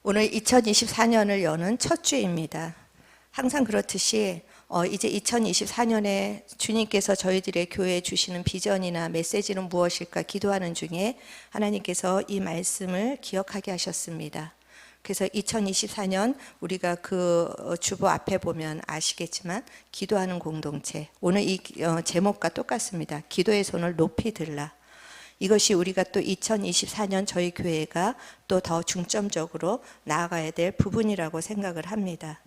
오늘 2024년을 여는 첫 주입니다. 항상 그렇듯이 이제 2024년에 주님께서 저희들의 교회에 주시는 비전이나 메시지는 무엇일까 기도하는 중에 하나님께서 이 말씀을 기억하게 하셨습니다. 그래서 2024년 우리가 그 주보 앞에 보면 아시겠지만 기도하는 공동체, 오늘 이 제목과 똑같습니다. 기도의 손을 높이 들라. 이것이 우리가 또 2024년 저희 교회가 또 더 중점적으로 나아가야 될 부분이라고 생각을 합니다.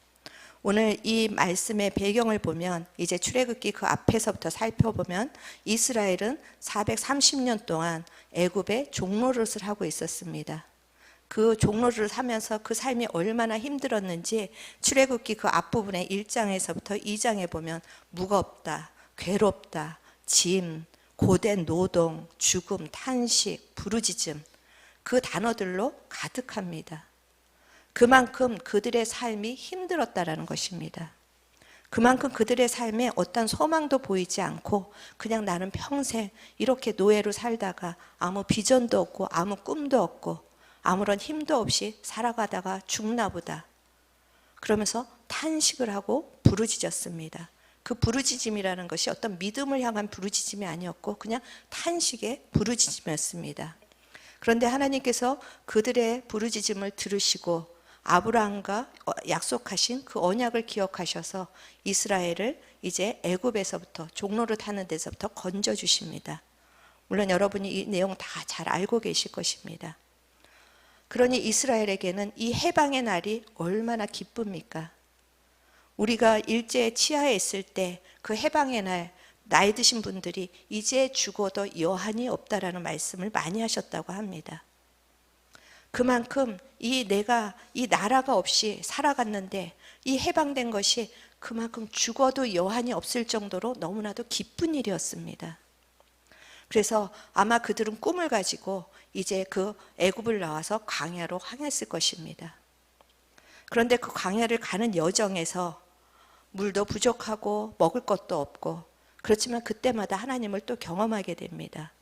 오늘 이 말씀의 배경을 보면 이제 출애굽기 그 앞에서부터 살펴보면 이스라엘은 430년 동안 애굽의 종노릇을 하고 있었습니다. 그 종로를 하면서 그 삶이 얼마나 힘들었는지 출애굽기 그 앞부분의 1장에서부터 2장에 보면 무겁다, 괴롭다, 짐, 고된 노동, 죽음, 탄식, 부르짖음 그 단어들로 가득합니다. 그만큼 그들의 삶이 힘들었다라는 것입니다. 그만큼 그들의 삶에 어떤 소망도 보이지 않고 그냥 나는 평생 이렇게 노예로 살다가 아무 비전도 없고 아무 꿈도 없고 아무런 힘도 없이 살아가다가 죽나 보다. 그러면서 탄식을 하고 부르짖었습니다. 그 부르짖음이라는 것이 어떤 믿음을 향한 부르짖음이 아니었고 그냥 탄식의 부르짖음이었습니다. 그런데 하나님께서 그들의 부르짖음을 들으시고 아브라함과 약속하신 그 언약을 기억하셔서 이스라엘을 이제 애굽에서부터 종로를 타는 데서부터 건져 주십니다. 물론 여러분이 이 내용 다 잘 알고 계실 것입니다. 그러니 이스라엘에게는 이 해방의 날이 얼마나 기쁩니까? 우리가 일제의 치하에 있을 때 그 해방의 날 나이 드신 분들이 이제 죽어도 여한이 없다라는 말씀을 많이 하셨다고 합니다. 그만큼 내가 이 나라가 없이 살아갔는데 이 해방된 것이 그만큼 죽어도 여한이 없을 정도로 너무나도 기쁜 일이었습니다. 그래서 아마 그들은 꿈을 가지고 이제 그 애굽을 나와서 광야로 향했을 것입니다. 그런데 그 광야를 가는 여정에서 물도 부족하고 먹을 것도 없고 그렇지만 그때마다 하나님을 또 경험하게 됩니다.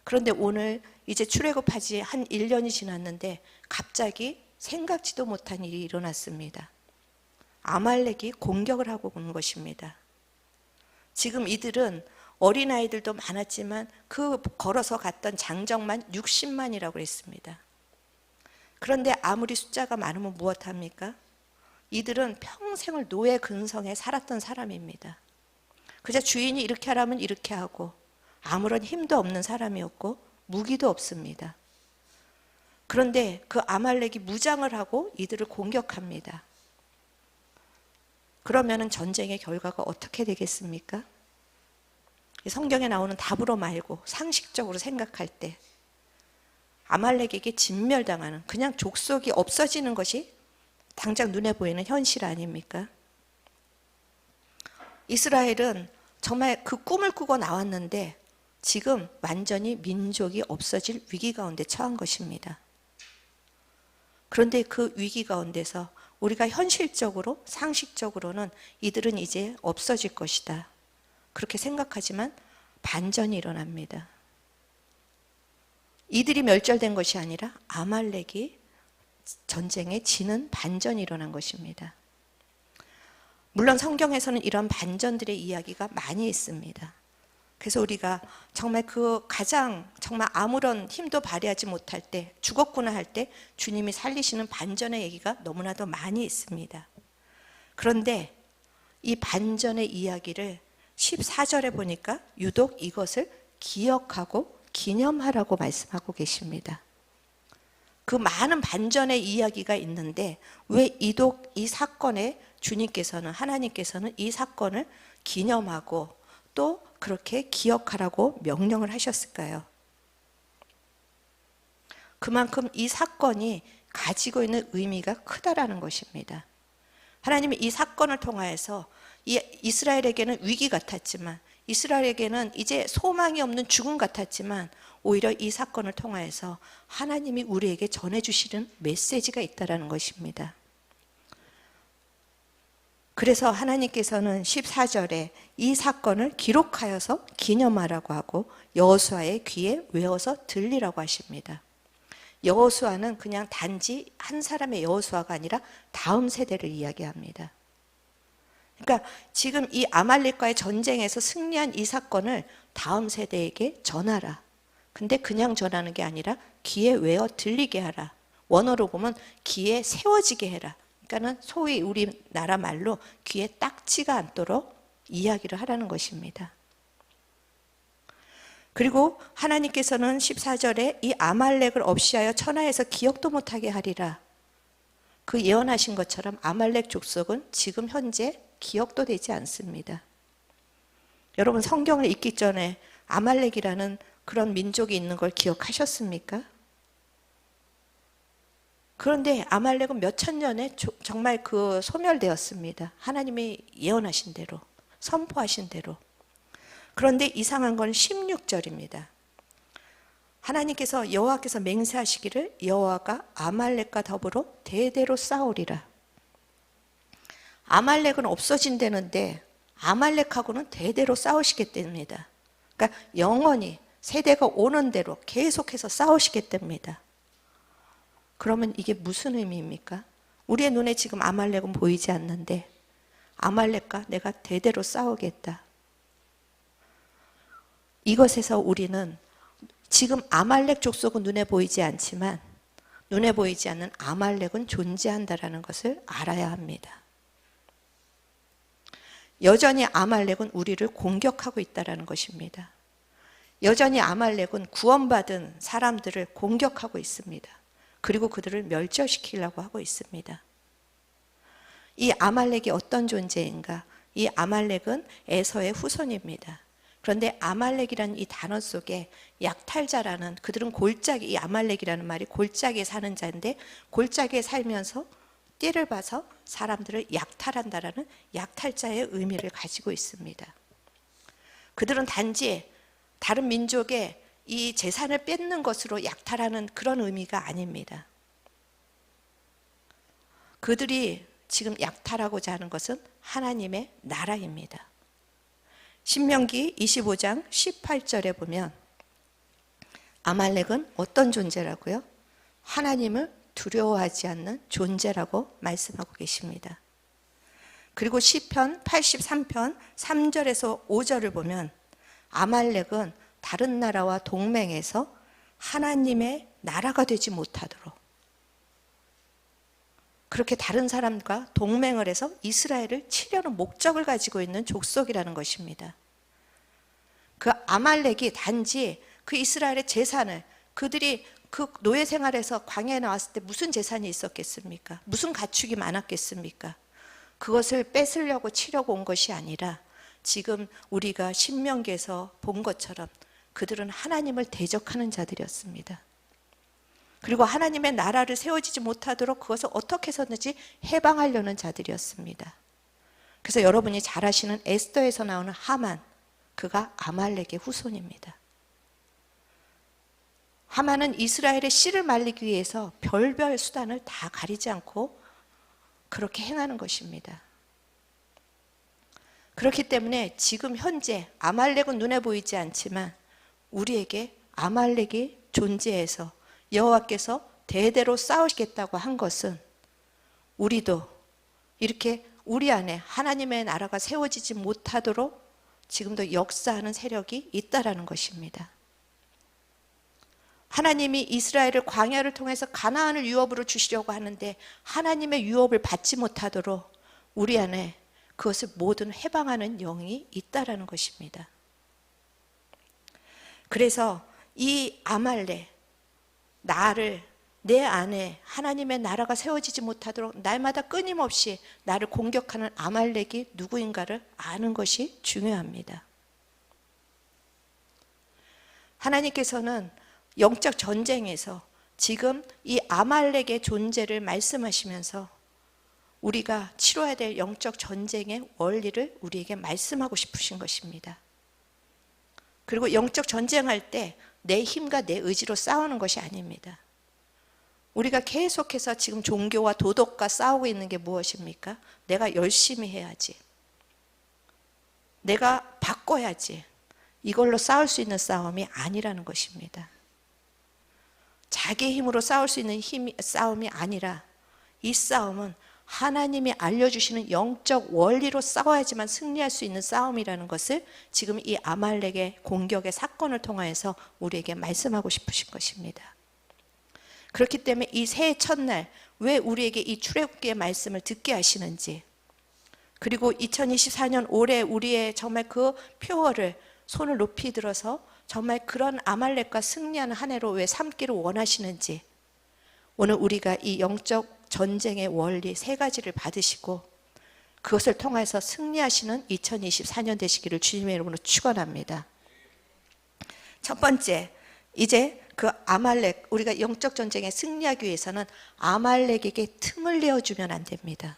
그런데 오늘 이제 출애굽하지 한 1년이 지났는데 갑자기 생각지도 못한 일이 일어났습니다. 아말렉이 공격을 하고 온 것입니다. 지금 이들은 어린아이들도 많았지만 그 걸어서 갔던 장정만 60만이라고 했습니다. 그런데 아무리 숫자가 많으면 무엇합니까? 이들은 평생을 노예 근성에 살았던 사람입니다. 그저 주인이 이렇게 하라면 이렇게 하고 아무런 힘도 없는 사람이었고 무기도 없습니다. 그런데 그 아말렉이 무장을 하고 이들을 공격합니다. 그러면 전쟁의 결과가 어떻게 되겠습니까? 성경에 나오는 답으로 말고 상식적으로 생각할 때 아말렉에게 진멸당하는 그냥 족속이 없어지는 것이 당장 눈에 보이는 현실 아닙니까? 이스라엘은 정말 그 꿈을 꾸고 나왔는데 지금 완전히 민족이 없어질 위기 가운데 처한 것입니다. 그런데 그 위기 가운데서 우리가 현실적으로 상식적으로는 이들은 이제 없어질 것이다 그렇게 생각하지만 반전이 일어납니다. 이들이 멸절된 것이 아니라 아말렉이 전쟁에 지는 반전이 일어난 것입니다. 물론 성경에서는 이런 반전들의 이야기가 많이 있습니다. 그래서 우리가 정말 정말 아무런 힘도 발휘하지 못할 때 죽었구나 할 때 주님이 살리시는 반전의 얘기가 너무나도 많이 있습니다. 그런데 이 반전의 이야기를 14절에 보니까 유독 이것을 기억하고 기념하라고 말씀하고 계십니다. 그 많은 반전의 이야기가 있는데 왜 유독 이 사건에 하나님께서는 이 사건을 기념하고 또 그렇게 기억하라고 명령을 하셨을까요? 그만큼 이 사건이 가지고 있는 의미가 크다라는 것입니다. 하나님이 이 사건을 통하여서 이스라엘에게는 위기 같았지만 이스라엘에게는 이제 소망이 없는 죽음 같았지만 오히려 이 사건을 통하여서 하나님이 우리에게 전해주시는 메시지가 있다는 것입니다. 그래서 하나님께서는 14절에 이 사건을 기록하여서 기념하라고 하고 여호수아의 귀에 외워서 들리라고 하십니다. 여호수아는 그냥 단지 한 사람의 여호수아가 아니라 다음 세대를 이야기합니다. 그러니까 지금 이 아말렉과의 전쟁에서 승리한 이 사건을 다음 세대에게 전하라. 근데 그냥 전하는 게 아니라 귀에 외어 들리게 하라. 원어로 보면 귀에 세워지게 해라. 그러니까는 소위 우리나라 말로 귀에 딱지가 않도록 이야기를 하라는 것입니다. 그리고 하나님께서는 14절에 이 아말렉을 없이하여 천하에서 기억도 못하게 하리라. 그 예언하신 것처럼 아말렉 족속은 지금 현재 기억도 되지 않습니다. 여러분 성경을 읽기 전에 아말렉이라는 그런 민족이 있는 걸 기억하셨습니까? 그런데 아말렉은 몇천 년에 정말 그 소멸되었습니다. 하나님이 예언하신 대로, 선포하신 대로. 그런데 이상한 건 16절입니다. 하나님께서 여호와께서 맹세하시기를 여호와가 아말렉과 더불어 대대로 싸우리라. 아말렉은 없어진다는데 아말렉하고는 대대로 싸우시겠답니다. 그러니까 영원히 세대가 오는 대로 계속해서 싸우시겠답니다. 그러면 이게 무슨 의미입니까? 우리의 눈에 지금 아말렉은 보이지 않는데 아말렉과 내가 대대로 싸우겠다. 이것에서 우리는 지금 아말렉 족속은 눈에 보이지 않지만 눈에 보이지 않는 아말렉은 존재한다라는 것을 알아야 합니다. 여전히 아말렉은 우리를 공격하고 있다는 것입니다. 여전히 아말렉은 구원받은 사람들을 공격하고 있습니다. 그리고 그들을 멸절시키려고 하고 있습니다. 이 아말렉이 어떤 존재인가? 이 아말렉은 에서의 후손입니다. 그런데 아말렉이라는 이 단어 속에 약탈자라는, 그들은 골짜기, 이 아말렉이라는 말이 골짜기에 사는 자인데 골짜기에 살면서 띠를 봐서 사람들을 약탈한다라는 약탈자의 의미를 가지고 있습니다. 그들은 단지 다른 민족의 이 재산을 뺏는 것으로 약탈하는 그런 의미가 아닙니다. 그들이 지금 약탈하고자 하는 것은 하나님의 나라입니다. 신명기 25장 18절에 보면 아말렉은 어떤 존재라고요? 하나님을 두려워하지 않는 존재라고 말씀하고 계십니다. 그리고 시편 83편 3절에서 5절을 보면 아말렉은 다른 나라와 동맹해서 하나님의 나라가 되지 못하도록 그렇게 다른 사람과 동맹을 해서 이스라엘을 치려는 목적을 가지고 있는 족속이라는 것입니다. 그 아말렉이 단지 그 이스라엘의 재산을, 그들이 그 노예 생활에서 광야에 나왔을 때 무슨 재산이 있었겠습니까? 무슨 가축이 많았겠습니까? 그것을 뺏으려고 치려고 온 것이 아니라 지금 우리가 신명기에서 본 것처럼 그들은 하나님을 대적하는 자들이었습니다. 그리고 하나님의 나라를 세워지지 못하도록 그것을 어떻게 해서든지 해방하려는 자들이었습니다. 그래서 여러분이 잘 아시는 에스더에서 나오는 하만, 그가 아말렉의 후손입니다. 하만은 이스라엘의 씨를 말리기 위해서 별별 수단을 다 가리지 않고 그렇게 행하는 것입니다. 그렇기 때문에 지금 현재 아말렉은 눈에 보이지 않지만 우리에게 아말렉이 존재해서 여호와께서 대대로 싸우시겠다고 한 것은 우리도 이렇게 우리 안에 하나님의 나라가 세워지지 못하도록 지금도 역사하는 세력이 있다라는 것입니다. 하나님이 이스라엘을 광야를 통해서 가나안을 유업으로 주시려고 하는데 하나님의 유업을 받지 못하도록 우리 안에 그것을 모든 해방하는 영이 있다라는 것입니다. 그래서 이 아말렉, 내 안에 하나님의 나라가 세워지지 못하도록 날마다 끊임없이 나를 공격하는 아말렉이 누구인가를 아는 것이 중요합니다. 하나님께서는 영적 전쟁에서 지금 이 아말렉의 존재를 말씀하시면서 우리가 치러야 될 영적 전쟁의 원리를 우리에게 말씀하고 싶으신 것입니다. 그리고 영적 전쟁할 때 내 힘과 내 의지로 싸우는 것이 아닙니다. 우리가 계속해서 지금 종교와 도덕과 싸우고 있는 게 무엇입니까? 내가 열심히 해야지. 내가 바꿔야지. 이걸로 싸울 수 있는 싸움이 아니라는 것입니다. 자기 힘으로 싸울 수 있는 싸움이 아니라 이 싸움은 하나님이 알려주시는 영적 원리로 싸워야지만 승리할 수 있는 싸움이라는 것을 지금 이 아말렉의 공격의 사건을 통하여서 우리에게 말씀하고 싶으신 것입니다. 그렇기 때문에 이 새해 첫날 왜 우리에게 이 출애굽기의 말씀을 듣게 하시는지, 그리고 2024년 올해 우리의 정말 그 표어를 손을 높이 들어서 정말 그런 아말렉과 승리하는 한 해로 왜 삼기를 원하시는지, 오늘 우리가 이 영적 전쟁의 원리 세 가지를 받으시고 그것을 통해서 승리하시는 2024년 되시기를 주님의 이름으로 축원합니다. 첫 번째, 이제 그 아말렉, 우리가 영적 전쟁에 승리하기 위해서는 아말렉에게 틈을 내어주면 안 됩니다.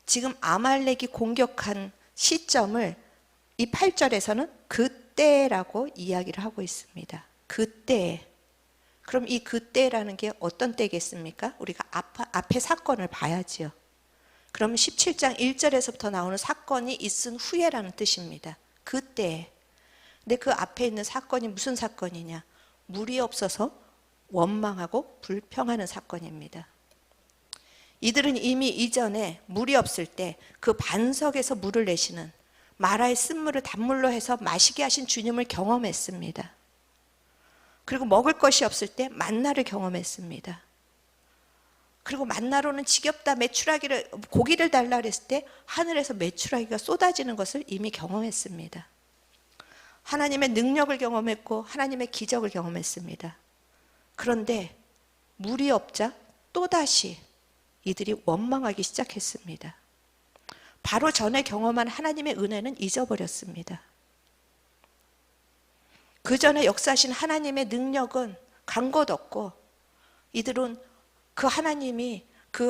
지금 아말렉이 공격한 시점을 이 8절에서는 그때라고 이야기를 하고 있습니다. 그때. 그럼 이 그때라는 게 어떤 때겠습니까? 우리가 앞에 사건을 봐야지요. 그럼 17장 1절에서부터 나오는 사건이 있은 후에라는 뜻입니다. 그때. 근데 그 앞에 있는 사건이 무슨 사건이냐? 물이 없어서 원망하고 불평하는 사건입니다. 이들은 이미 이전에 물이 없을 때 그 반석에서 물을 내시는 마라의 쓴물을 단물로 해서 마시게 하신 주님을 경험했습니다. 그리고 먹을 것이 없을 때 만나를 경험했습니다. 그리고 만나로는 지겹다, 메추라기를, 고기를 달라 그랬을 때 하늘에서 메추라기가 쏟아지는 것을 이미 경험했습니다. 하나님의 능력을 경험했고 하나님의 기적을 경험했습니다. 그런데 물이 없자 또다시 이들이 원망하기 시작했습니다. 바로 전에 경험한 하나님의 은혜는 잊어버렸습니다. 그 전에 역사하신 하나님의 능력은 간 것 없고, 이들은 그 하나님이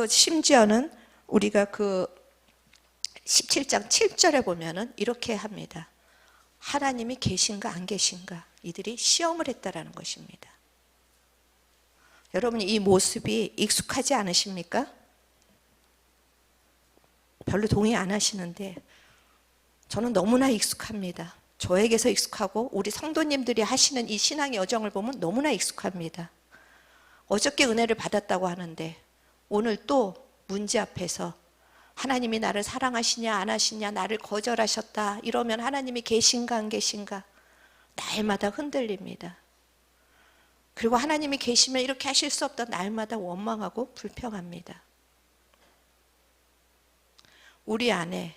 심지어는 우리가 17장 7절에 보면은 이렇게 합니다. 하나님이 계신가 안 계신가 이들이 시험을 했다라는 것입니다. 여러분, 이 모습이 익숙하지 않으십니까? 별로 동의 안 하시는데 저는 너무나 익숙합니다. 저에게서 익숙하고 우리 성도님들이 하시는 이 신앙의 여정을 보면 너무나 익숙합니다. 어저께 은혜를 받았다고 하는데 오늘 또 문제 앞에서 하나님이 나를 사랑하시냐 안 하시냐, 나를 거절하셨다 이러면 하나님이 계신가 안 계신가 날마다 흔들립니다. 그리고 하나님이 계시면 이렇게 하실 수 없다 날마다 원망하고 불평합니다. 우리 안에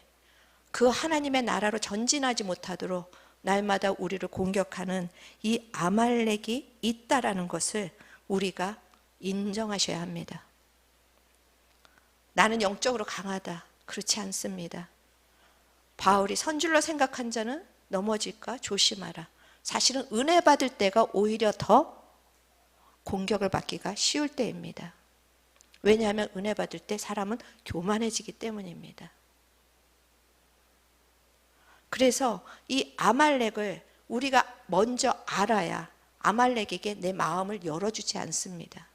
그 하나님의 나라로 전진하지 못하도록 날마다 우리를 공격하는 이 아말렉이 있다라는 것을 우리가 인정하셔야 합니다. 나는 영적으로 강하다. 그렇지 않습니다. 바울이 선줄로 생각한 자는 넘어질까 조심하라. 사실은 은혜 받을 때가 오히려 더 공격을 받기가 쉬울 때입니다. 왜냐하면 은혜 받을 때 사람은 교만해지기 때문입니다. 그래서 이 아말렉을 우리가 먼저 알아야 아말렉에게 내 마음을 열어주지 않습니다.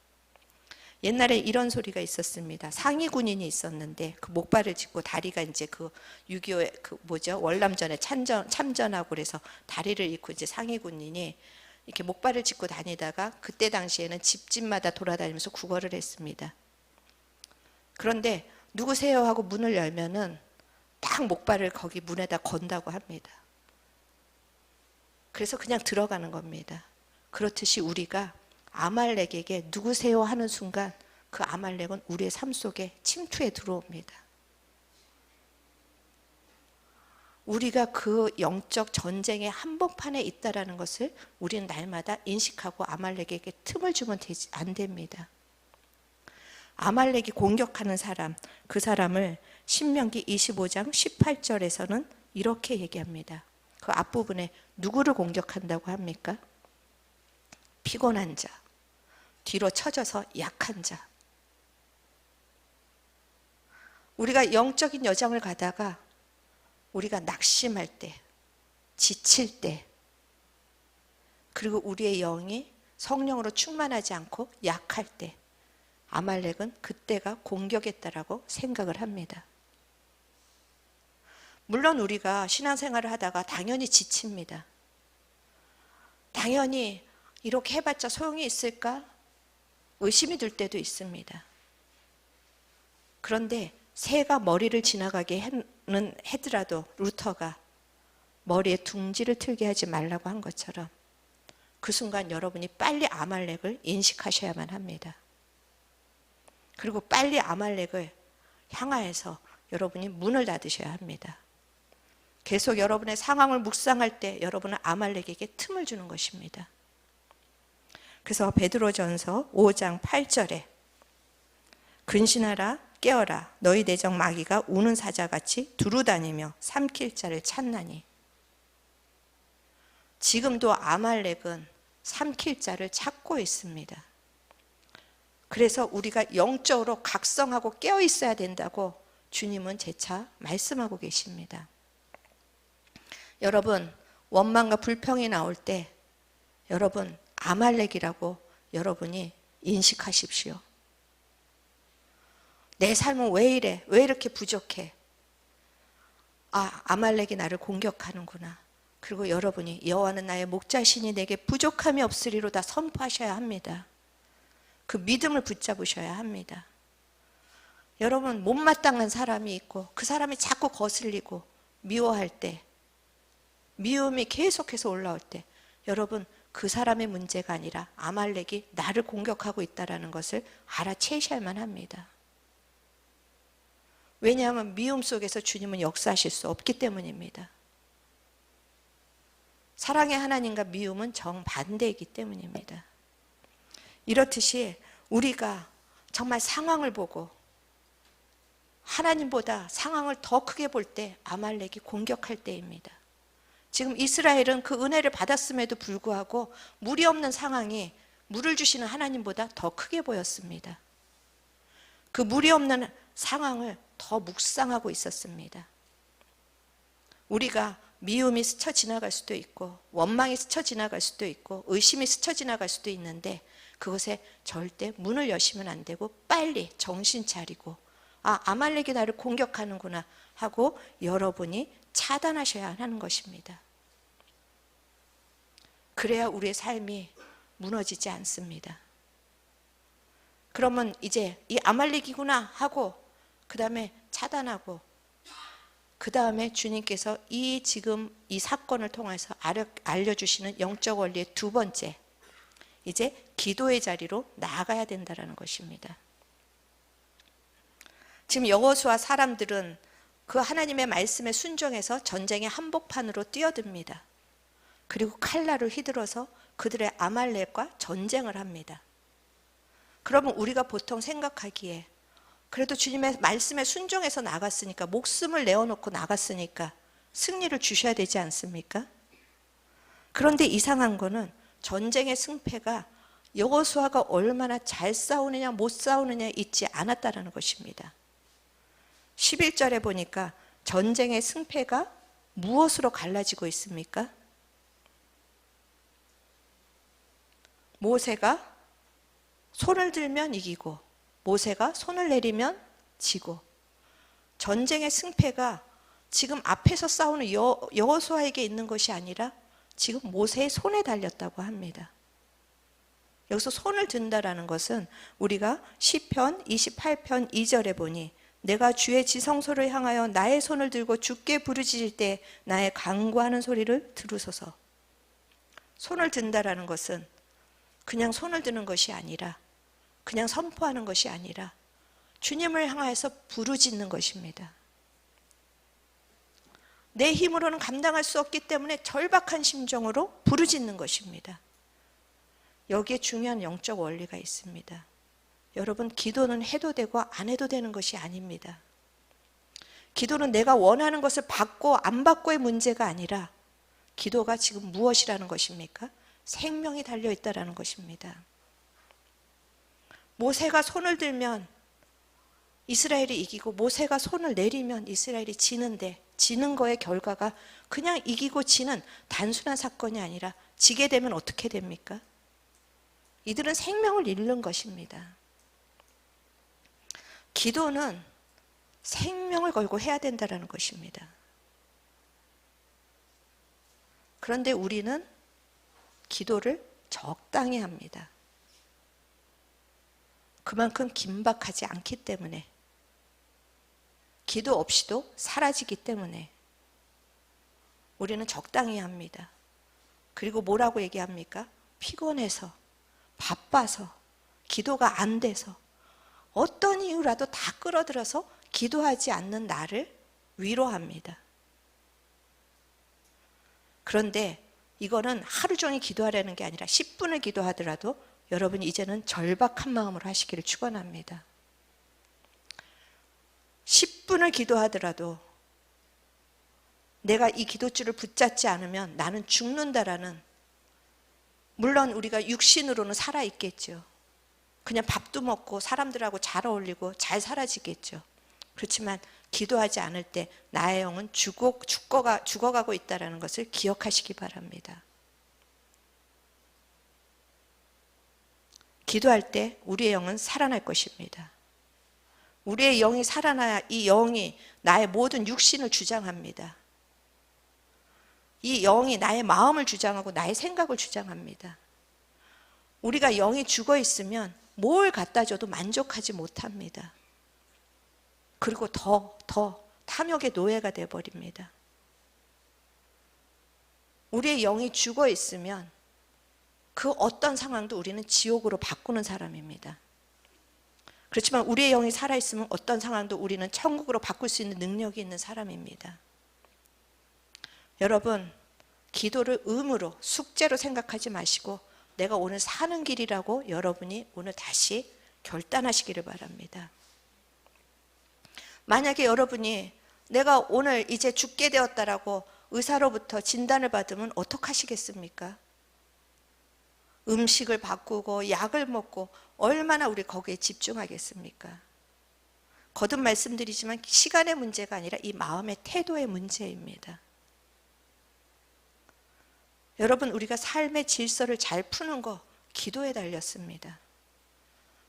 옛날에 이런 소리가 있었습니다. 상위 군인이 있었는데 그 목발을 짚고 다리가 이제 6.25의 월남전에 참전하고 그래서 다리를 잃고 이제 상위 군인이 이렇게 목발을 짚고 다니다가 그때 당시에는 집집마다 돌아다니면서 구걸을 했습니다. 그런데 누구세요 하고 문을 열면은 딱 목발을 거기 문에다 건다고 합니다. 그래서 그냥 들어가는 겁니다. 그렇듯이 우리가 아말렉에게 누구세요 하는 순간 그 아말렉은 우리의 삶 속에 침투해 들어옵니다. 우리가 그 영적 전쟁의 한복판에 있다라는 것을 우리는 날마다 인식하고 아말렉에게 틈을 주면 안 됩니다. 아말렉이 공격하는 사람, 그 사람을 신명기 25장 18절에서는 이렇게 얘기합니다. 그 앞부분에 누구를 공격한다고 합니까? 피곤한 자, 뒤로 처져서 약한 자. 우리가 영적인 여정을 가다가 우리가 낙심할 때, 지칠 때, 그리고 우리의 영이 성령으로 충만하지 않고 약할 때 아말렉은 그때가 공격했다라고 생각을 합니다. 물론 우리가 신앙생활을 하다가 당연히 지칩니다. 당연히 이렇게 해봤자 소용이 있을까? 의심이 들 때도 있습니다. 그런데 새가 머리를 지나가게 했더라도 루터가 머리에 둥지를 틀게 하지 말라고 한 것처럼 그 순간 여러분이 빨리 아말렉을 인식하셔야만 합니다. 그리고 빨리 아말렉을 향하여서 여러분이 문을 닫으셔야 합니다. 계속 여러분의 상황을 묵상할 때 여러분은 아말렉에게 틈을 주는 것입니다. 그래서 베드로전서 5장 8절에 근신하라 깨어라 너희 내적 마귀가 우는 사자같이 두루다니며 삼킬 자를 찾나니. 지금도 아말렉은 삼킬 자를 찾고 있습니다. 그래서 우리가 영적으로 각성하고 깨어 있어야 된다고 주님은 재차 말씀하고 계십니다. 여러분, 원망과 불평이 나올 때 여러분 아말렉이라고 여러분이 인식하십시오. 내 삶은 왜 이래? 왜 이렇게 부족해? 아말렉이 나를 공격하는구나. 그리고 여러분이 여호와는 나의 목자시니 내게 부족함이 없으리로다 선포하셔야 합니다. 그 믿음을 붙잡으셔야 합니다. 여러분 못마땅한 사람이 있고 그 사람이 자꾸 거슬리고 미워할 때, 미움이 계속해서 올라올 때 여러분 그 사람의 문제가 아니라 아말렉이 나를 공격하고 있다는 것을 알아채셔야만 합니다. 왜냐하면 미움 속에서 주님은 역사하실 수 없기 때문입니다. 사랑의 하나님과 미움은 정반대이기 때문입니다. 이렇듯이 우리가 정말 상황을 보고 하나님보다 상황을 더 크게 볼 때 아말렉이 공격할 때입니다. 지금 이스라엘은 그 은혜를 받았음에도 불구하고 물이 없는 상황이 물을 주시는 하나님보다 더 크게 보였습니다. 그 물이 없는 상황을 더 묵상하고 있었습니다. 우리가 미움이 스쳐 지나갈 수도 있고 원망이 스쳐 지나갈 수도 있고 의심이 스쳐 지나갈 수도 있는데 그것에 절대 문을 여시면 안 되고 빨리 정신 차리고 아말렉이 나를 공격하는구나 하고 여러분이 차단하셔야 하는 것입니다. 그래야 우리의 삶이 무너지지 않습니다. 그러면 이제 이 아말렉이구나 하고 그 다음에 차단하고 그 다음에 주님께서 지금 이 사건을 통해서 알려주시는 영적 원리의 두 번째, 이제 기도의 자리로 나아가야 된다는 것입니다. 지금 여호수아 사람들은 그 하나님의 말씀에 순종해서 전쟁의 한복판으로 뛰어듭니다. 그리고 칼날을 휘둘러서 그들의 아말렉과 전쟁을 합니다. 그러면 우리가 보통 생각하기에 그래도 주님의 말씀에 순종해서 나갔으니까, 목숨을 내어놓고 나갔으니까 승리를 주셔야 되지 않습니까? 그런데 이상한 거는 전쟁의 승패가 여호수아가 얼마나 잘 싸우느냐 못 싸우느냐에 있지 않았다는 것입니다. 11절에 보니까 전쟁의 승패가 무엇으로 갈라지고 있습니까? 모세가 손을 들면 이기고 모세가 손을 내리면 지고, 전쟁의 승패가 지금 앞에서 싸우는 여호수아에게 있는 것이 아니라 지금 모세의 손에 달렸다고 합니다. 여기서 손을 든다라는 것은 우리가 시편 28편 2절에 보니 내가 주의 지성소를 향하여 나의 손을 들고 주께 부르짖을 때 나의 간구하는 소리를 들으소서. 손을 든다라는 것은 그냥 손을 드는 것이 아니라, 그냥 선포하는 것이 아니라 주님을 향하여서 부르짖는 것입니다. 내 힘으로는 감당할 수 없기 때문에 절박한 심정으로 부르짖는 것입니다. 여기에 중요한 영적 원리가 있습니다. 여러분, 기도는 해도 되고 안 해도 되는 것이 아닙니다. 기도는 내가 원하는 것을 받고 안 받고의 문제가 아니라, 기도가 지금 무엇이라는 것입니까? 생명이 달려있다는 것입니다. 모세가 손을 들면 이스라엘이 이기고 모세가 손을 내리면 이스라엘이 지는데, 지는 거의 결과가 그냥 이기고 지는 단순한 사건이 아니라 지게 되면 어떻게 됩니까? 이들은 생명을 잃는 것입니다. 기도는 생명을 걸고 해야 된다는 것입니다. 그런데 우리는 기도를 적당히 합니다. 그만큼 긴박하지 않기 때문에, 기도 없이도 사라지기 때문에 우리는 적당히 합니다. 그리고 뭐라고 얘기합니까? 피곤해서, 바빠서, 기도가 안 돼서, 어떤 이유라도 다 끌어들여서 기도하지 않는 나를 위로합니다. 그런데 이거는 하루 종일 기도하라는 게 아니라 10분을 기도하더라도 여러분이 이제는 절박한 마음으로 하시기를 축원합니다. 10분을 기도하더라도 내가 이 기도줄을 붙잡지 않으면 나는 죽는다라는, 물론 우리가 육신으로는 살아있겠죠. 그냥 밥도 먹고 사람들하고 잘 어울리고 잘 사라지겠죠. 그렇지만 기도하지 않을 때 나의 영은 죽어가고 있다는 것을 기억하시기 바랍니다. 기도할 때 우리의 영은 살아날 것입니다. 우리의 영이 살아나야 이 영이 나의 모든 육신을 주장합니다. 이 영이 나의 마음을 주장하고 나의 생각을 주장합니다. 우리가 영이 죽어 있으면 뭘 갖다 줘도 만족하지 못합니다. 그리고 더 탐욕의 노예가 되어버립니다. 우리의 영이 죽어 있으면 그 어떤 상황도 우리는 지옥으로 바꾸는 사람입니다. 그렇지만 우리의 영이 살아있으면 어떤 상황도 우리는 천국으로 바꿀 수 있는 능력이 있는 사람입니다. 여러분, 기도를 의무로, 숙제로 생각하지 마시고 내가 오늘 사는 길이라고 여러분이 오늘 다시 결단하시기를 바랍니다. 만약에 여러분이 내가 오늘 이제 죽게 되었다라고 의사로부터 진단을 받으면 어떡하시겠습니까? 음식을 바꾸고 약을 먹고 얼마나 우리 거기에 집중하겠습니까? 거듭 말씀드리지만 시간의 문제가 아니라 이 마음의 태도의 문제입니다. 여러분, 우리가 삶의 질서를 잘 푸는 거 기도에 달렸습니다.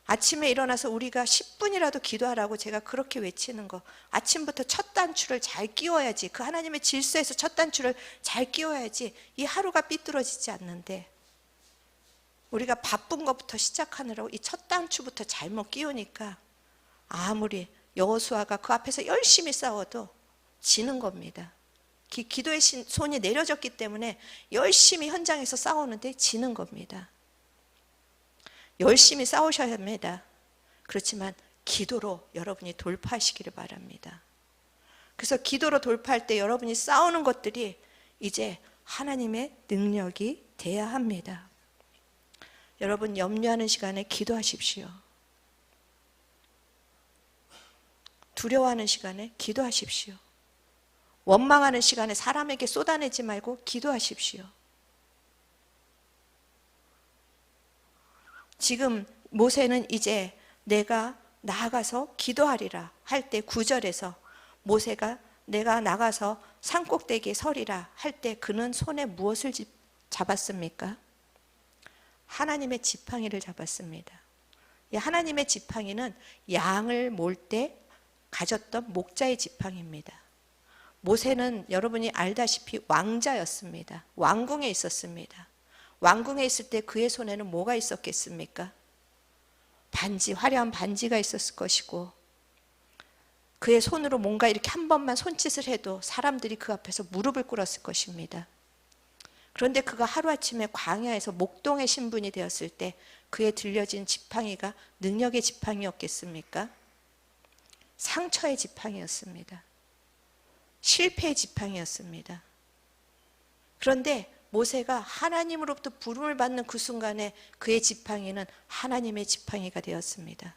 아침에 일어나서 우리가 10분이라도 기도하라고 제가 그렇게 외치는 거, 아침부터 첫 단추를 잘 끼워야지, 그 하나님의 질서에서 첫 단추를 잘 끼워야지 이 하루가 삐뚤어지지 않는데, 우리가 바쁜 것부터 시작하느라고 이 첫 단추부터 잘못 끼우니까 아무리 여호수아가 그 앞에서 열심히 싸워도 지는 겁니다. 기도의 손이 내려졌기 때문에 열심히 현장에서 싸우는데 지는 겁니다. 열심히 싸우셔야 합니다. 그렇지만 기도로 여러분이 돌파하시기를 바랍니다. 그래서 기도로 돌파할 때 여러분이 싸우는 것들이 이제 하나님의 능력이 돼야 합니다. 여러분, 염려하는 시간에 기도하십시오. 두려워하는 시간에 기도하십시오. 원망하는 시간에 사람에게 쏟아내지 말고 기도하십시오. 지금 모세는 이제 내가 나아가서 기도하리라 할 때 9절에서 모세가 내가 나가서 산꼭대기에 서리라 할 때 그는 손에 무엇을 잡았습니까? 하나님의 지팡이를 잡았습니다. 이 하나님의 지팡이는 양을 몰 때 가졌던 목자의 지팡이입니다. 모세는 여러분이 알다시피 왕자였습니다. 왕궁에 있었습니다. 왕궁에 있을 때 그의 손에는 뭐가 있었겠습니까? 반지, 화려한 반지가 있었을 것이고, 그의 손으로 뭔가 이렇게 한 번만 손짓을 해도 사람들이 그 앞에서 무릎을 꿇었을 것입니다. 그런데 그가 하루아침에 광야에서 목동의 신분이 되었을 때 그에 들려진 지팡이가 능력의 지팡이였겠습니까? 상처의 지팡이였습니다. 실패의 지팡이였습니다. 그런데 모세가 하나님으로부터 부름을 받는 그 순간에 그의 지팡이는 하나님의 지팡이가 되었습니다.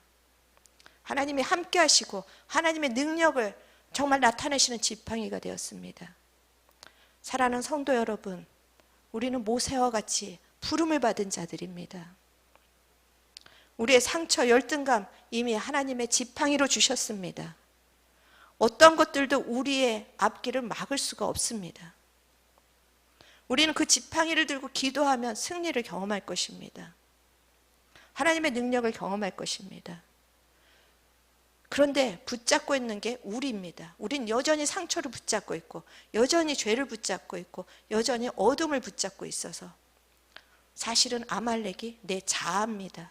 하나님이 함께 하시고 하나님의 능력을 정말 나타내시는 지팡이가 되었습니다. 사랑하는 성도 여러분, 우리는 모세와 같이 부름을 받은 자들입니다. 우리의 상처, 열등감 이미 하나님의 지팡이로 주셨습니다. 어떤 것들도 우리의 앞길을 막을 수가 없습니다. 우리는 그 지팡이를 들고 기도하면 승리를 경험할 것입니다. 하나님의 능력을 경험할 것입니다. 그런데 붙잡고 있는 게 우리입니다. 우린 여전히 상처를 붙잡고 있고, 여전히 죄를 붙잡고 있고, 여전히 어둠을 붙잡고 있어서 사실은 아말렉이 내 자아입니다.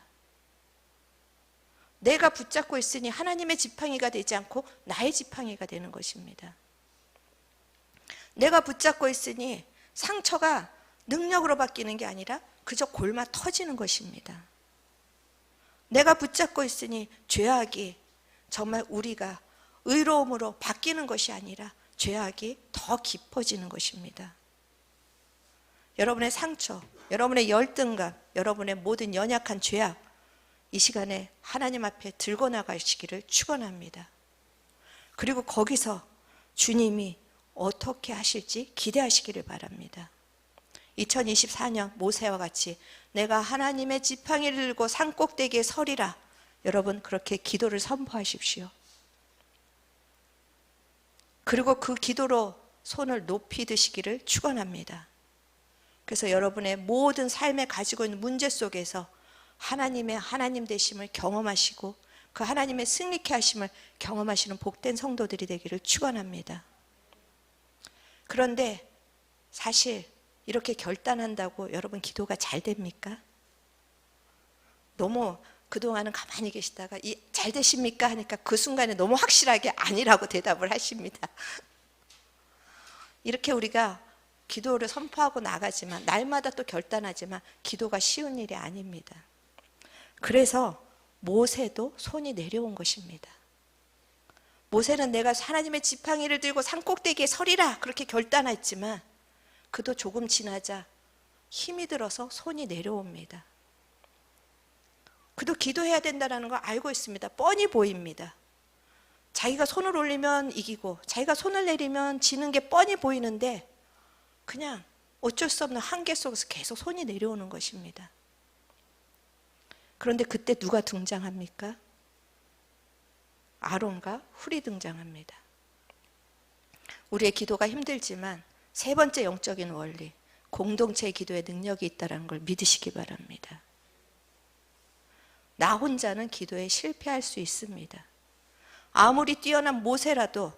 내가 붙잡고 있으니 하나님의 지팡이가 되지 않고 나의 지팡이가 되는 것입니다. 내가 붙잡고 있으니 상처가 능력으로 바뀌는 게 아니라 그저 골마 터지는 것입니다. 내가 붙잡고 있으니 죄악이 정말 우리가 의로움으로 바뀌는 것이 아니라 죄악이 더 깊어지는 것입니다. 여러분의 상처, 여러분의 열등감, 여러분의 모든 연약한 죄악, 이 시간에 하나님 앞에 들고 나가시기를 축원합니다. 그리고 거기서 주님이 어떻게 하실지 기대하시기를 바랍니다. 2024년 모세와 같이 내가 하나님의 지팡이를 들고 산꼭대기에 서리라. 여러분 그렇게 기도를 선포하십시오. 그리고 그 기도로 손을 높이 드시기를 축원합니다. 그래서 여러분의 모든 삶에 가지고 있는 문제 속에서 하나님의 하나님 되심을 경험하시고 그 하나님의 승리케 하심을 경험하시는 복된 성도들이 되기를 축원합니다. 그런데 사실 이렇게 결단한다고 여러분 기도가 잘 됩니까? 너무 그동안은 가만히 계시다가 잘 되십니까? 하니까 그 순간에 너무 확실하게 아니라고 대답을 하십니다. 이렇게 우리가 기도를 선포하고 나가지만 날마다 또 결단하지만 기도가 쉬운 일이 아닙니다. 그래서 모세도 손이 내려온 것입니다. 모세는 내가 하나님의 지팡이를 들고 산꼭대기에 서리라 그렇게 결단했지만 그도 조금 지나자 힘이 들어서 손이 내려옵니다. 그도 기도해야 된다는 걸 알고 있습니다. 뻔히 보입니다. 자기가 손을 올리면 이기고 자기가 손을 내리면 지는 게 뻔히 보이는데 그냥 어쩔 수 없는 한계 속에서 계속 손이 내려오는 것입니다. 그런데 그때 누가 등장합니까? 아론과 훌이 등장합니다. 우리의 기도가 힘들지만 세 번째 영적인 원리, 공동체의 기도에 능력이 있다는 걸 믿으시기 바랍니다. 나 혼자는 기도에 실패할 수 있습니다. 아무리 뛰어난 모세라도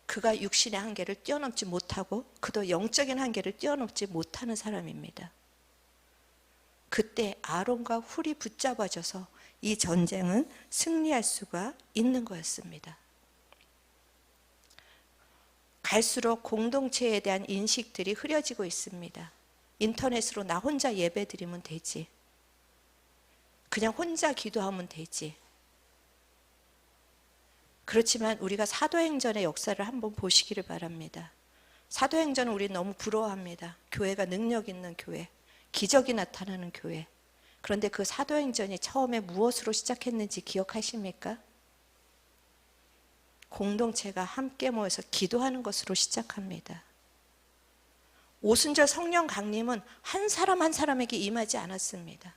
그가 육신의 한계를 뛰어넘지 못하고 그도 영적인 한계를 뛰어넘지 못하는 사람입니다. 그때 아론과 훌이 붙잡아져서 이 전쟁은 승리할 수가 있는 거였습니다. 갈수록 공동체에 대한 인식들이 흐려지고 있습니다. 인터넷으로 나 혼자 예배 드리면 되지. 그냥 혼자 기도하면 되지. 그렇지만 우리가 사도행전의 역사를 한번 보시기를 바랍니다. 사도행전은 우리 너무 부러워합니다. 교회가 능력 있는 교회, 기적이 나타나는 교회. 그런데 그 사도행전이 처음에 무엇으로 시작했는지 기억하십니까? 공동체가 함께 모여서 기도하는 것으로 시작합니다. 오순절 성령 강림은 한 사람 한 사람에게 임하지 않았습니다.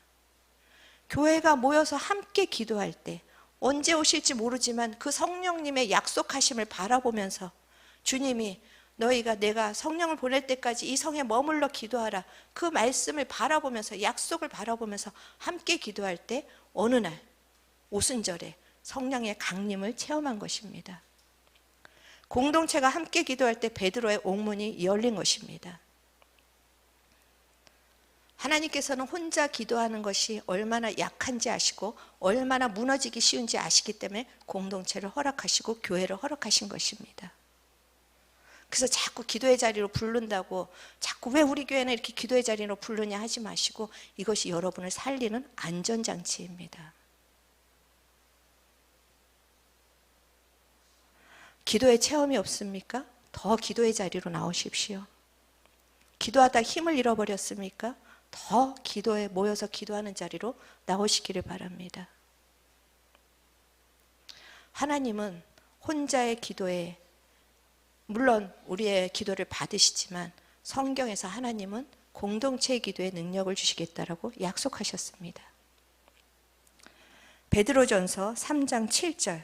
교회가 모여서 함께 기도할 때 언제 오실지 모르지만 그 성령님의 약속하심을 바라보면서 주님이 너희가 내가 성령을 보낼 때까지 이 성에 머물러 기도하라. 그 말씀을 바라보면서 약속을 바라보면서 함께 기도할 때 어느 날 오순절에 성령의 강림을 체험한 것입니다. 공동체가 함께 기도할 때 베드로의 옥문이 열린 것입니다. 하나님께서는 혼자 기도하는 것이 얼마나 약한지 아시고 얼마나 무너지기 쉬운지 아시기 때문에 공동체를 허락하시고 교회를 허락하신 것입니다. 그래서 자꾸 기도의 자리로 부른다고 자꾸 왜 우리 교회는 이렇게 기도의 자리로 부르냐 하지 마시고 이것이 여러분을 살리는 안전장치입니다. 기도의 체험이 없습니까? 더 기도의 자리로 나오십시오. 기도하다 힘을 잃어버렸습니까? 더 기도에 모여서 기도하는 자리로 나오시기를 바랍니다. 하나님은 혼자의 기도에 물론 우리의 기도를 받으시지만 성경에서 하나님은 공동체의 기도에 능력을 주시겠다라고 약속하셨습니다. 베드로전서 3장 7절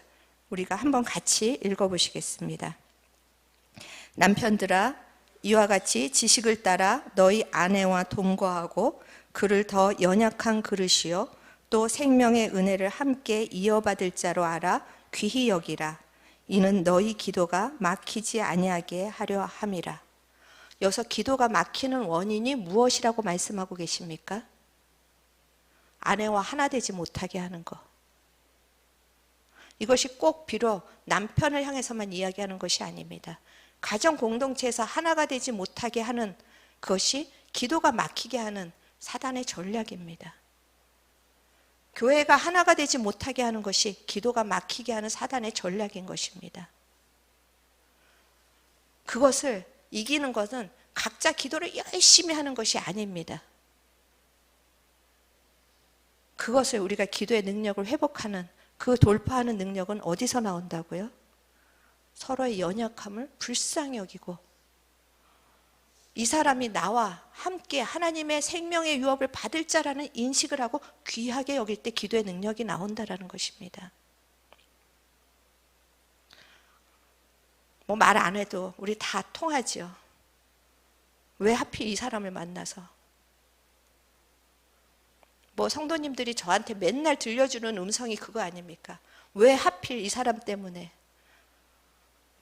우리가 한번 같이 읽어보시겠습니다. 남편들아 이와 같이 지식을 따라 너희 아내와 동거하고 그를 더 연약한 그릇이요 또 생명의 은혜를 함께 이어받을 자로 알아 귀히 여기라. 이는 너희 기도가 막히지 아니하게 하려 함이라. 여기서 기도가 막히는 원인이 무엇이라고 말씀하고 계십니까? 아내와 하나 되지 못하게 하는 것. 이것이 꼭 비록 남편을 향해서만 이야기하는 것이 아닙니다. 가정 공동체에서 하나가 되지 못하게 하는 그것이 기도가 막히게 하는 사단의 전략입니다. 교회가 하나가 되지 못하게 하는 것이 기도가 막히게 하는 사단의 전략인 것입니다. 그것을 이기는 것은 각자 기도를 열심히 하는 것이 아닙니다. 그것을 우리가 기도의 능력을 회복하는, 그 돌파하는 능력은 어디서 나온다고요? 서로의 연약함을 불쌍히 여기고, 이 사람이 나와 함께 하나님의 생명의 유업을 받을 자라는 인식을 하고 귀하게 여길 때 기도의 능력이 나온다라는 것입니다. 뭐 말 안 해도 우리 다 통하지요. 왜 하필 이 사람을 만나서? 뭐 성도님들이 저한테 맨날 들려주는 음성이 그거 아닙니까? 왜 하필 이 사람 때문에?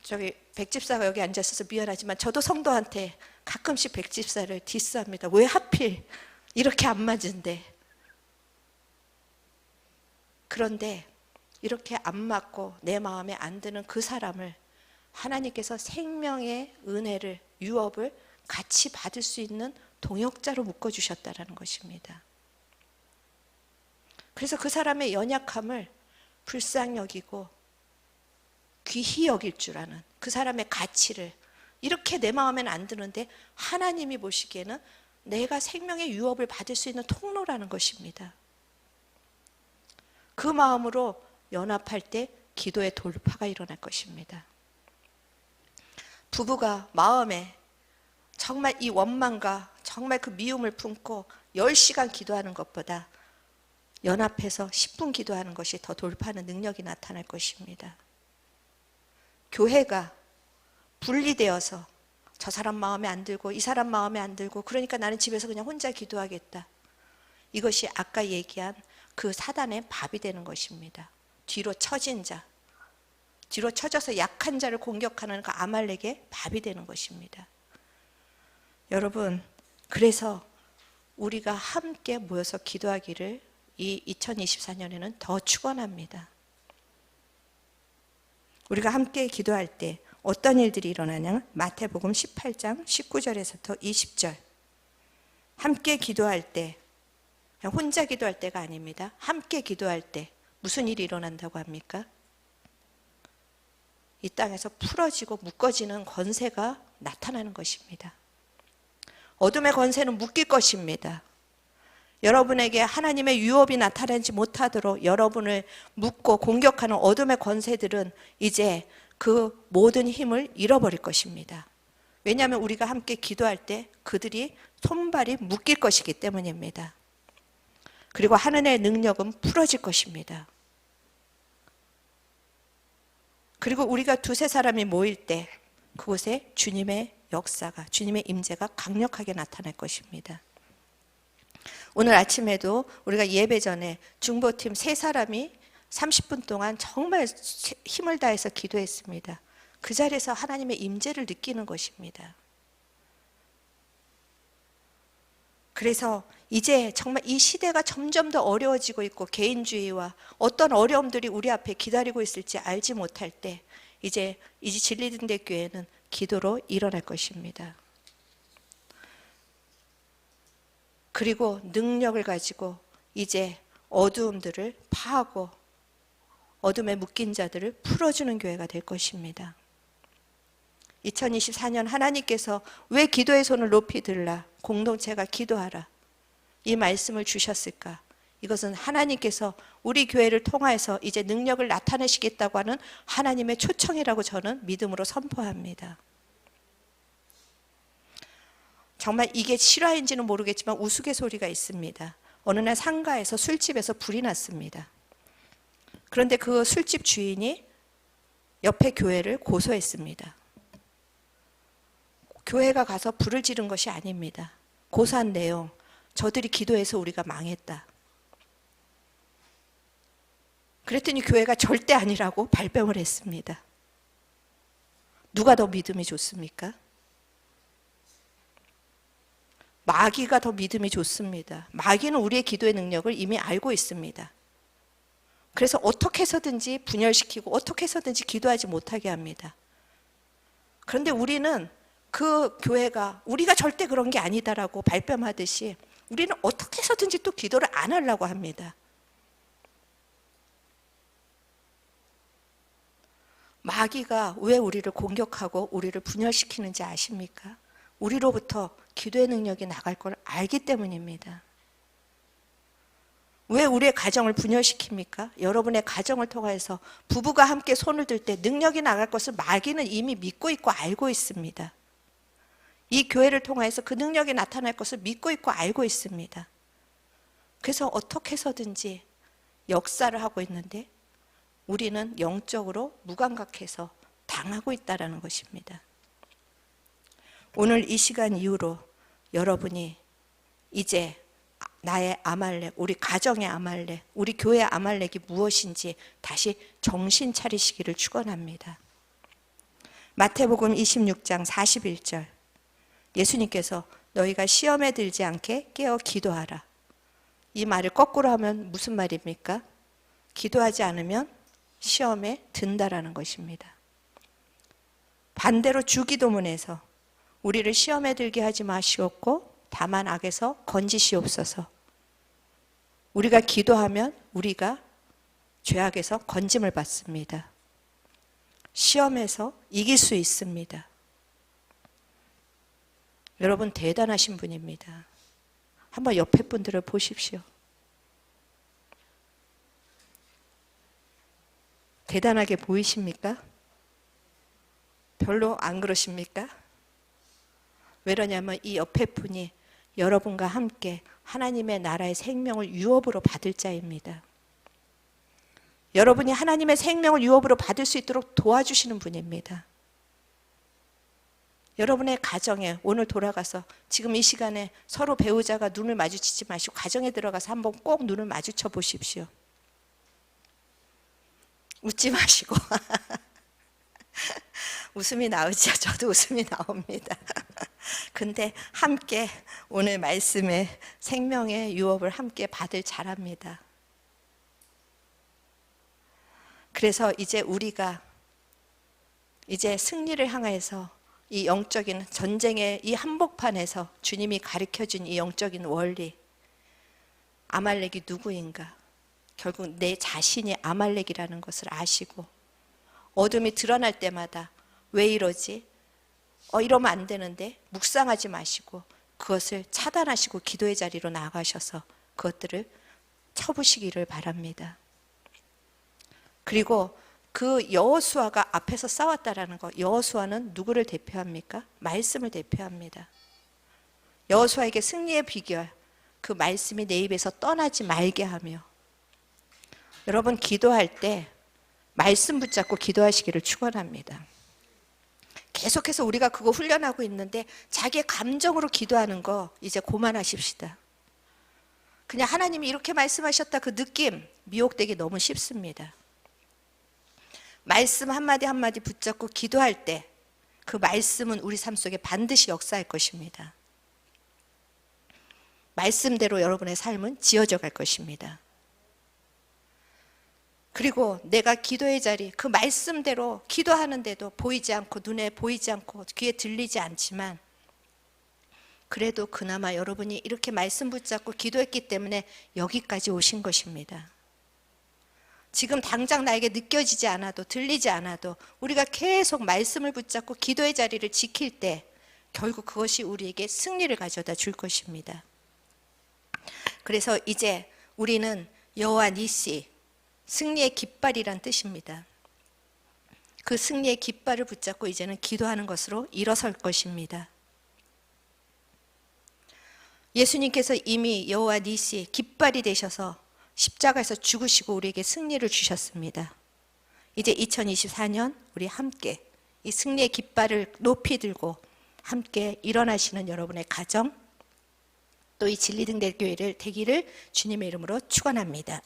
저기 백집사가 여기 앉아있어서 미안하지만 저도 성도한테 가끔씩 백집사를 디스합니다. 왜 하필 이렇게 안 맞은데? 그런데 이렇게 안 맞고 내 마음에 안 드는 그 사람을 하나님께서 생명의 은혜를, 유업을 같이 받을 수 있는 동역자로 묶어주셨다는 것입니다. 그래서 그 사람의 연약함을 불쌍히 여기고 귀히 여길 줄 아는 그 사람의 가치를, 이렇게 내 마음에는 안 드는데 하나님이 보시기에는 내가 생명의 유업을 받을 수 있는 통로라는 것입니다. 그 마음으로 연합할 때 기도의 돌파가 일어날 것입니다. 부부가 마음에 정말 이 원망과 정말 그 미움을 품고 10시간 기도하는 것보다 연합해서 10분 기도하는 것이 더 돌파하는 능력이 나타날 것입니다. 교회가 분리되어서 저 사람 마음에 안 들고 이 사람 마음에 안 들고 그러니까 나는 집에서 그냥 혼자 기도하겠다. 이것이 아까 얘기한 그 사단의 밥이 되는 것입니다. 뒤로 처진 자, 뒤로 처져서 약한 자를 공격하는 그 아말렉의 밥이 되는 것입니다. 여러분, 그래서 우리가 함께 모여서 기도하기를 이 2024년에는 더 축원합니다. 우리가 함께 기도할 때 어떤 일들이 일어나냐면 마태복음 18장 19절에서부터 20절. 함께 기도할 때, 그냥 혼자 기도할 때가 아닙니다. 함께 기도할 때 무슨 일이 일어난다고 합니까? 이 땅에서 풀어지고 묶어지는 권세가 나타나는 것입니다. 어둠의 권세는 묶일 것입니다. 여러분에게 하나님의 유업이 나타나지 못하도록 여러분을 묶고 공격하는 어둠의 권세들은 이제 그 모든 힘을 잃어버릴 것입니다. 왜냐하면 우리가 함께 기도할 때 그들이 손발이 묶일 것이기 때문입니다. 그리고 하늘의 능력은 풀어질 것입니다. 그리고 우리가 두세 사람이 모일 때 그곳에 주님의 역사가, 주님의 임재가 강력하게 나타날 것입니다. 오늘 아침에도 우리가 예배 전에 중보팀 3사람이 30분 동안 정말 힘을 다해서 기도했습니다. 그 자리에서 하나님의 임재를 느끼는 것입니다. 그래서 이제 정말 이 시대가 점점 더 어려워지고 있고 개인주의와 어떤 어려움들이 우리 앞에 기다리고 있을지 알지 못할 때 이제 진리등대 교회는 기도로 일어날 것입니다. 그리고 능력을 가지고 이제 어두움들을 파하고 어둠에 묶인 자들을 풀어주는 교회가 될 것입니다. 2024년 하나님께서 왜 기도의 손을 높이 들라, 공동체가 기도하라 이 말씀을 주셨을까? 이것은 하나님께서 우리 교회를 통하여서 이제 능력을 나타내시겠다고 하는 하나님의 초청이라고 저는 믿음으로 선포합니다. 정말 이게 실화인지는 모르겠지만 우스갯소리가 있습니다. 어느 날 상가에서 술집에서 불이 났습니다. 그런데 그 술집 주인이 옆에 교회를 고소했습니다. 교회가 가서 불을 지른 것이 아닙니다. 고소한 내용, 저들이 기도해서 우리가 망했다. 그랬더니 교회가 절대 아니라고 발뺌을 했습니다. 누가 더 믿음이 좋습니까? 마귀가 더 믿음이 좋습니다. 마귀는 우리의 기도의 능력을 이미 알고 있습니다. 그래서 어떻게 해서든지 분열시키고 어떻게 해서든지 기도하지 못하게 합니다. 그런데 우리는 그 교회가 우리가 절대 그런 게 아니다라고 발뺌하듯이 우리는 어떻게 해서든지 또 기도를 안 하려고 합니다. 마귀가 왜 우리를 공격하고 우리를 분열시키는지 아십니까? 우리로부터 기도의 능력이 나갈 걸 알기 때문입니다. 왜 우리의 가정을 분열시킵니까? 여러분의 가정을 통해서 부부가 함께 손을 들 때 능력이 나갈 것을 마귀는 이미 믿고 있고 알고 있습니다. 이 교회를 통해서 그 능력이 나타날 것을 믿고 있고 알고 있습니다. 그래서 어떻게 해서든지 역사를 하고 있는데 우리는 영적으로 무감각해서 당하고 있다는 것입니다. 오늘 이 시간 이후로 여러분이 이제 나의 아말렉, 우리 가정의 아말렉, 우리 교회의 아말렉이 무엇인지 다시 정신 차리시기를 축원합니다. 마태복음 26장 41절 예수님께서 너희가 시험에 들지 않게 깨어 기도하라. 이 말을 거꾸로 하면 무슨 말입니까? 기도하지 않으면 시험에 든다라는 것입니다. 반대로 주기도문에서 우리를 시험에 들게 하지 마시옵고 다만 악에서 건지시옵소서. 우리가 기도하면 우리가 죄악에서 건짐을 받습니다. 시험에서 이길 수 있습니다. 여러분 대단하신 분입니다. 한번 옆에 분들을 보십시오. 대단하게 보이십니까? 별로 안 그러십니까? 왜냐하면 이 옆에 분이 여러분과 함께 하나님의 나라의 생명을 유업으로 받을 자입니다. 여러분이 하나님의 생명을 유업으로 받을 수 있도록 도와주시는 분입니다. 여러분의 가정에 오늘 돌아가서 지금 이 시간에 서로 배우자가 눈을 마주치지 마시고 가정에 들어가서 한번 꼭 눈을 마주쳐 보십시오. 웃지 마시고 웃음이 나오죠. 저도 웃음이 나옵니다. 근데 함께 오늘 말씀의 생명의 유업을 함께 받을 자랍니다. 그래서 이제 우리가 이제 승리를 향해서 이 영적인 전쟁의 이 한복판에서 주님이 가르쳐준 이 영적인 원리, 아말렉이 누구인가? 결국 내 자신이 아말렉이라는 것을 아시고 어둠이 드러날 때마다 왜 이러지? 이러면 안 되는데 묵상하지 마시고 그것을 차단하시고 기도의 자리로 나가셔서 그것들을 쳐부시기를 바랍니다. 그리고 그 여호수아가 앞에서 싸웠다라는 것, 여호수아는 누구를 대표합니까? 말씀을 대표합니다. 여호수아에게 승리의 비결, 그 말씀이 내 입에서 떠나지 말게 하며 여러분 기도할 때 말씀 붙잡고 기도하시기를 축원합니다. 계속해서 우리가 그거 훈련하고 있는데 자기의 감정으로 기도하는 거 이제 그만하십시다. 그냥 하나님이 이렇게 말씀하셨다 그 느낌 미혹되기 너무 쉽습니다. 말씀 한마디 한마디 붙잡고 기도할 때 그 말씀은 우리 삶 속에 반드시 역사할 것입니다. 말씀대로 여러분의 삶은 지어져 갈 것입니다. 그리고 내가 기도의 자리, 그 말씀대로 기도하는데도 보이지 않고 눈에 보이지 않고 귀에 들리지 않지만 그래도 그나마 여러분이 이렇게 말씀 붙잡고 기도했기 때문에 여기까지 오신 것입니다. 지금 당장 나에게 느껴지지 않아도 들리지 않아도 우리가 계속 말씀을 붙잡고 기도의 자리를 지킬 때 결국 그것이 우리에게 승리를 가져다 줄 것입니다. 그래서 이제 우리는 여호와 니시, 승리의 깃발이란 뜻입니다. 그 승리의 깃발을 붙잡고 이제는 기도하는 것으로 일어설 것입니다. 예수님께서 이미 여호와 니시 깃발이 되셔서 십자가에서 죽으시고 우리에게 승리를 주셨습니다. 이제 2024년 우리 함께 이 승리의 깃발을 높이 들고 함께 일어나시는 여러분의 가정 또 이 진리등대교회를 되기를 주님의 이름으로 축원합니다.